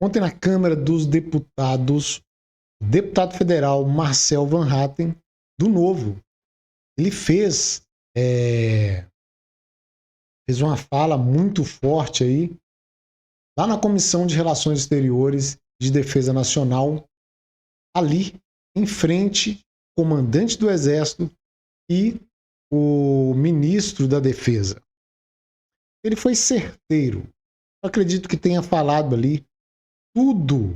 Ontem na Câmara dos Deputados, o deputado federal Marcel Van Hatten, do Novo, ele fez uma fala muito forte aí, lá na Comissão de Relações Exteriores de Defesa Nacional, ali em frente ao comandante do Exército e o ministro da Defesa. Ele foi certeiro. Eu acredito que tenha falado ali tudo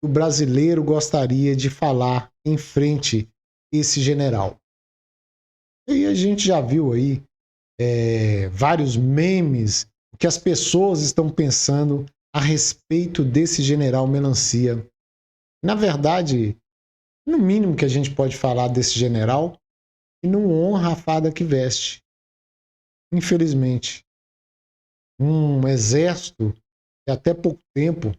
que o brasileiro gostaria de falar em frente a esse general. E a gente já viu aí vários memes, o que as pessoas estão pensando a respeito desse general Melancia. Na verdade, no mínimo que a gente pode falar desse general, e não honra a fada que veste. Infelizmente, um exército que até pouco tempo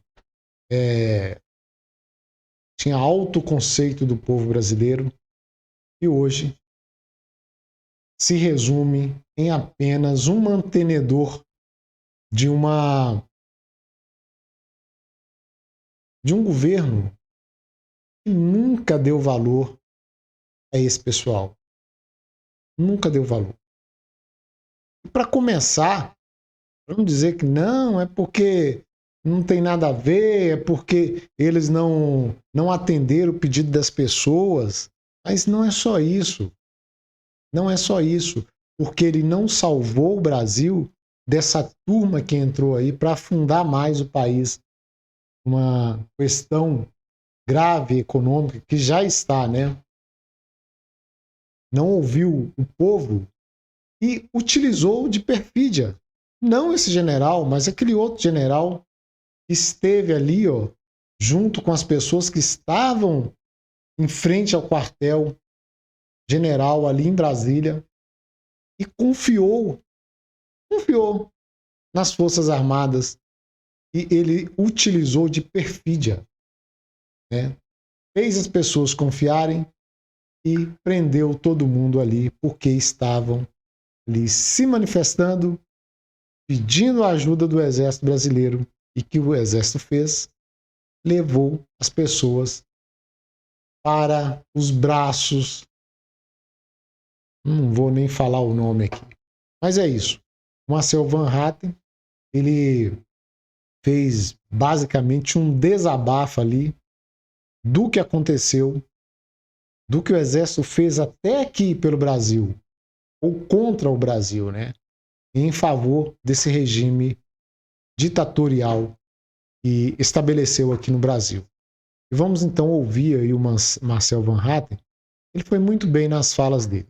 tinha alto conceito do povo brasileiro e hoje se resume em apenas um mantenedor de um governo que nunca deu valor a esse pessoal. Nunca deu valor. E para começar, vamos dizer que não, é porque não tem nada a ver, é porque eles não atenderam o pedido das pessoas. Mas não é só isso. Não é só isso. Porque ele não salvou o Brasil dessa turma que entrou aí para afundar mais o país. Uma questão grave econômica que já está, né? Não ouviu o povo e utilizou de perfídia. Não esse general, mas aquele outro general que esteve ali, ó, junto com as pessoas que estavam em frente ao quartel general ali em Brasília e confiou nas Forças Armadas e ele utilizou de perfídia, né? Fez as pessoas confiarem e prendeu todo mundo ali porque estavam ali se manifestando, pedindo a ajuda do Exército Brasileiro. E que o Exército fez? Levou as pessoas para os braços. Não vou nem falar o nome aqui. Mas é isso. O Marcel Van Hatten, ele fez basicamente um desabafo ali do que aconteceu, do que o Exército fez até aqui pelo Brasil, ou contra o Brasil, né? Em favor desse regime ditatorial que estabeleceu aqui no Brasil. E vamos então ouvir aí o Marcel Van Hatten. Ele foi muito bem nas falas dele.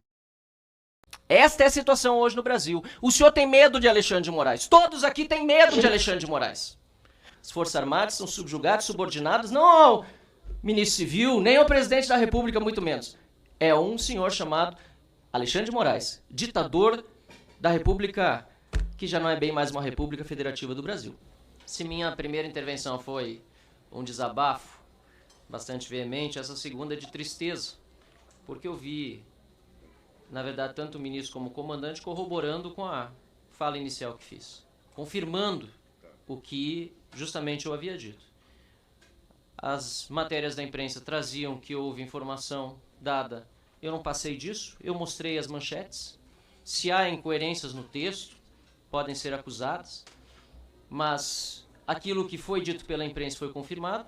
Esta é a situação hoje no Brasil. O senhor tem medo de Alexandre de Moraes. Todos aqui têm medo de Alexandre de Moraes. As Forças Armadas são subjugadas, subordinadas, não ao ministro civil, nem ao presidente da República, muito menos. É um senhor chamado Alexandre de Moraes, ditador da República, que já não é bem mais uma República Federativa do Brasil. Se minha primeira intervenção foi um desabafo bastante veemente, essa segunda é de tristeza, porque eu vi, na verdade, tanto o ministro como o comandante corroborando com a fala inicial que fiz, confirmando o que justamente eu havia dito. As matérias da imprensa traziam que houve informação dada. Eu não passei disso, eu mostrei as manchetes. Se há incoerências no texto, podem ser acusadas, mas aquilo que foi dito pela imprensa foi confirmado,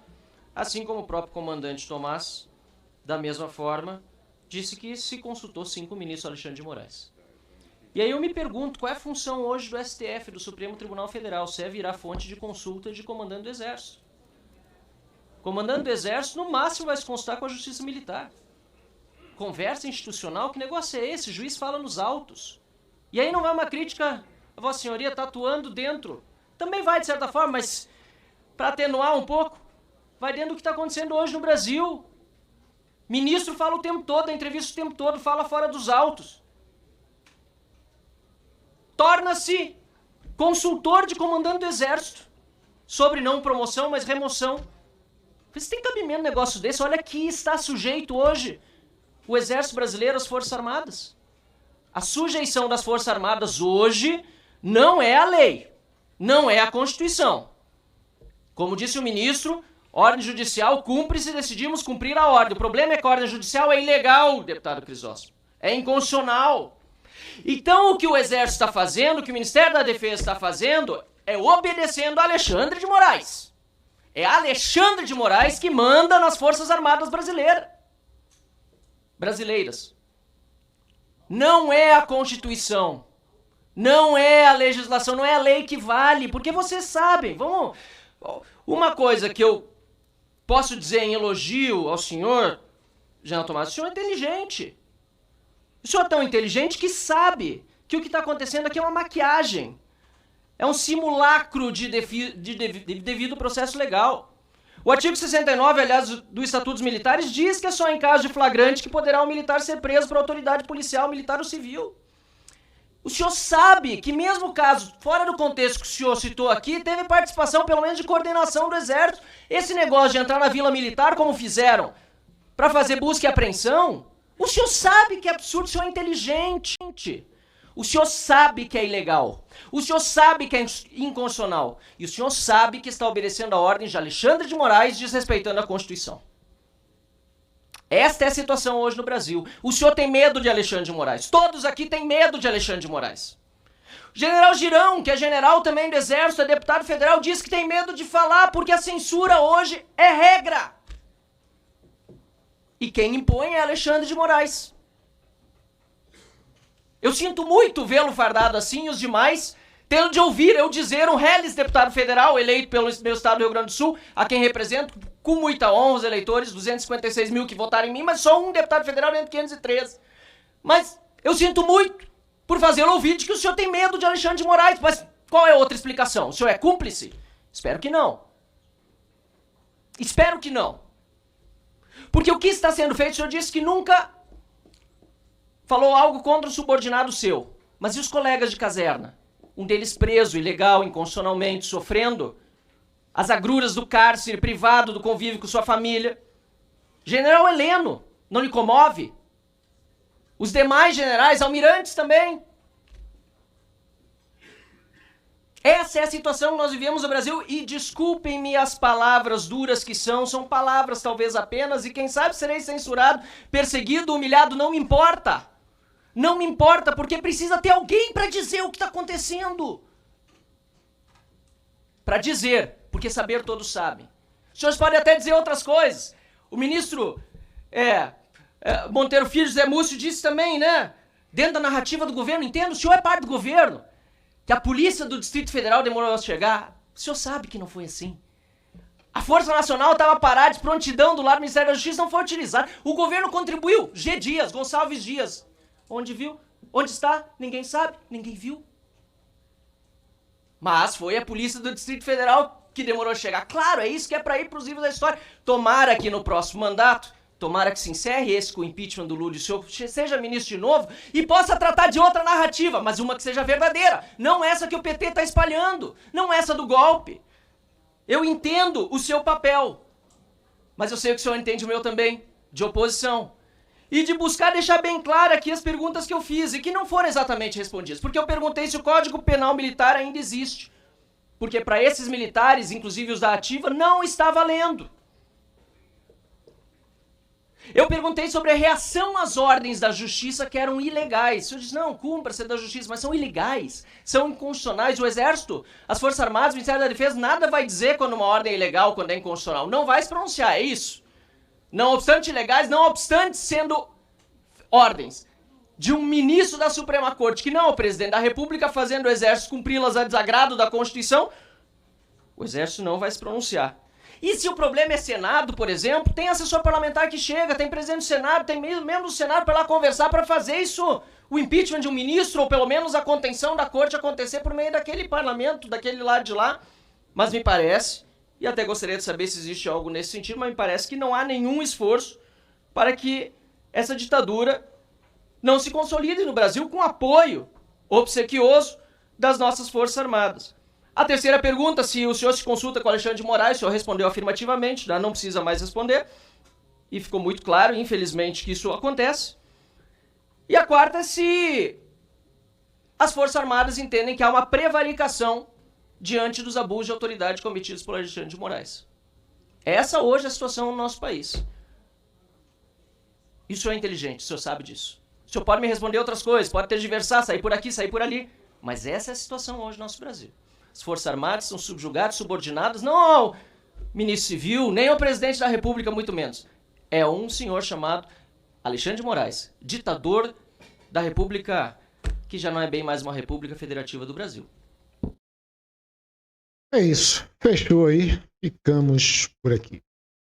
assim como o próprio comandante Tomás, da mesma forma, disse que se consultou sim com o ministro Alexandre de Moraes. E aí eu me pergunto qual é a função hoje do STF, do Supremo Tribunal Federal, se é virar fonte de consulta de comandante do Exército. Comandante do Exército, no máximo, vai se consultar com a Justiça Militar. Conversa institucional, que negócio é esse? O juiz fala nos autos. E aí não vai uma crítica, a Vossa Senhoria está atuando dentro. Também vai, de certa forma, mas para atenuar um pouco, vai dentro do que está acontecendo hoje no Brasil. Ministro fala o tempo todo, a entrevista o tempo todo, fala fora dos autos. Torna-se consultor de comandante do Exército. Sobre não promoção, mas remoção. Você tem cabimento um negócio desse? Olha que está sujeito hoje o Exército Brasileiro às Forças Armadas. A sujeição das Forças Armadas hoje não é a lei, não é a Constituição. Como disse o ministro, ordem judicial cumpre se decidimos cumprir a ordem. O problema é que a ordem judicial é ilegal, deputado Crisóstomo. É inconstitucional. Então o que o Exército está fazendo, o que o Ministério da Defesa está fazendo, é obedecendo a Alexandre de Moraes. É Alexandre de Moraes que manda nas Forças Armadas brasileiras. Não é a Constituição. Não é a legislação, não é a lei que vale, porque vocês sabem. Uma coisa que eu posso dizer em elogio ao senhor, General Tomás, o senhor é inteligente. O senhor é tão inteligente que sabe que o que está acontecendo aqui é uma maquiagem. É um simulacro de devido processo legal. O artigo 69, aliás, do Estatuto dos Militares, diz que é só em caso de flagrante que poderá um militar ser preso por autoridade policial, militar ou civil. O senhor sabe que mesmo o caso, fora do contexto que o senhor citou aqui, teve participação, pelo menos, de coordenação do Exército. Esse negócio de entrar na Vila Militar, como fizeram, para fazer busca e apreensão, o senhor sabe que é absurdo, o senhor é inteligente. O senhor sabe que é ilegal. O senhor sabe que é inconstitucional. E o senhor sabe que está obedecendo a ordem de Alexandre de Moraes, desrespeitando a Constituição. Esta é a situação hoje no Brasil. O senhor tem medo de Alexandre de Moraes. Todos aqui têm medo de Alexandre de Moraes. O general Girão, que é general também do Exército, é deputado federal, diz que tem medo de falar porque a censura hoje é regra. E quem impõe é Alexandre de Moraes. Eu sinto muito vê-lo fardado assim e os demais tendo de ouvir eu dizer um reles deputado federal eleito pelo meu estado do Rio Grande do Sul, a quem represento com muita honra os eleitores, 256 mil que votaram em mim, mas só um deputado federal dentro de 513. Mas eu sinto muito por fazê-lo ouvir de que o senhor tem medo de Alexandre de Moraes. Mas qual é a outra explicação? O senhor é cúmplice? Espero que não. Espero que não. Porque o que está sendo feito, o senhor disse que nunca falou algo contra o subordinado seu. Mas e os colegas de caserna? Um deles preso, ilegal, inconstitucionalmente, sofrendo as agruras do cárcere, privado do convívio com sua família. General Heleno, não lhe comove? Os demais generais, almirantes também. Essa é a situação que nós vivemos no Brasil e desculpem-me as palavras duras que são palavras talvez apenas e quem sabe serei censurado, perseguido, humilhado, não me importa. Não me importa porque precisa ter alguém para dizer o que está acontecendo. Para dizer, porque saber todos sabem. Os senhores podem até dizer outras coisas. O ministro Monteiro Filho, José Múcio, disse também, né? Dentro da narrativa do governo, entendo, o senhor é parte do governo. Que a polícia do Distrito Federal demorou a chegar. O senhor sabe que não foi assim. A Força Nacional estava parada de prontidão do lado do Ministério da Justiça, não foi utilizada. O governo contribuiu. G. Dias, Gonçalves Dias. Onde viu? Onde está? Ninguém sabe, ninguém viu. Mas foi a polícia do Distrito Federal que demorou a chegar. Claro, é isso que é para ir para os livros da história. Tomara que no próximo mandato, tomara que se encerre esse com o impeachment do Lula e o senhor seja ministro de novo e possa tratar de outra narrativa, mas uma que seja verdadeira. Não essa que o PT está espalhando, não essa do golpe. Eu entendo o seu papel, mas eu sei que o senhor entende o meu também, de oposição. E de buscar deixar bem claro aqui as perguntas que eu fiz e que não foram exatamente respondidas. Porque eu perguntei se o Código Penal Militar ainda existe. Porque para esses militares, inclusive os da ativa, não está valendo. Eu perguntei sobre a reação às ordens da justiça que eram ilegais. O senhor disse, não, cumpra-se da justiça, mas são ilegais, são inconstitucionais. O Exército, as Forças Armadas, o Ministério da Defesa, nada vai dizer quando uma ordem é ilegal, quando é inconstitucional. Não vai se pronunciar, é isso. Não obstante ilegais, não obstante sendo ordens de um ministro da Suprema Corte, que não é o presidente da República, fazendo o Exército cumpri-las a desagrado da Constituição, o Exército não vai se pronunciar. E se o problema é Senado, por exemplo, tem assessor parlamentar que chega, tem presidente do Senado, tem membro do Senado para lá conversar para fazer isso, o impeachment de um ministro, ou pelo menos a contenção da corte acontecer por meio daquele parlamento, daquele lado de lá. Mas me parece, e até gostaria de saber se existe algo nesse sentido, mas me parece que não há nenhum esforço para que essa ditadura não se consolide no Brasil com apoio obsequioso das nossas Forças Armadas. A terceira pergunta, se o senhor se consulta com Alexandre de Moraes, o senhor respondeu afirmativamente, já não precisa mais responder, e ficou muito claro, infelizmente, que isso acontece. E a quarta, se as Forças Armadas entendem que há uma prevaricação diante dos abusos de autoridade cometidos por Alexandre de Moraes. Essa hoje é a situação no nosso país. E o senhor é inteligente, o senhor sabe disso. O senhor pode me responder outras coisas, pode tergiversar, sair por aqui, sair por ali. Mas essa é a situação hoje no nosso Brasil. As Forças Armadas são subjugadas, subordinadas, não ao ministro civil, nem ao presidente da República, muito menos. É um senhor chamado Alexandre de Moraes, ditador da República, que já não é bem mais uma República Federativa do Brasil. É isso. Fechou aí. Ficamos por aqui.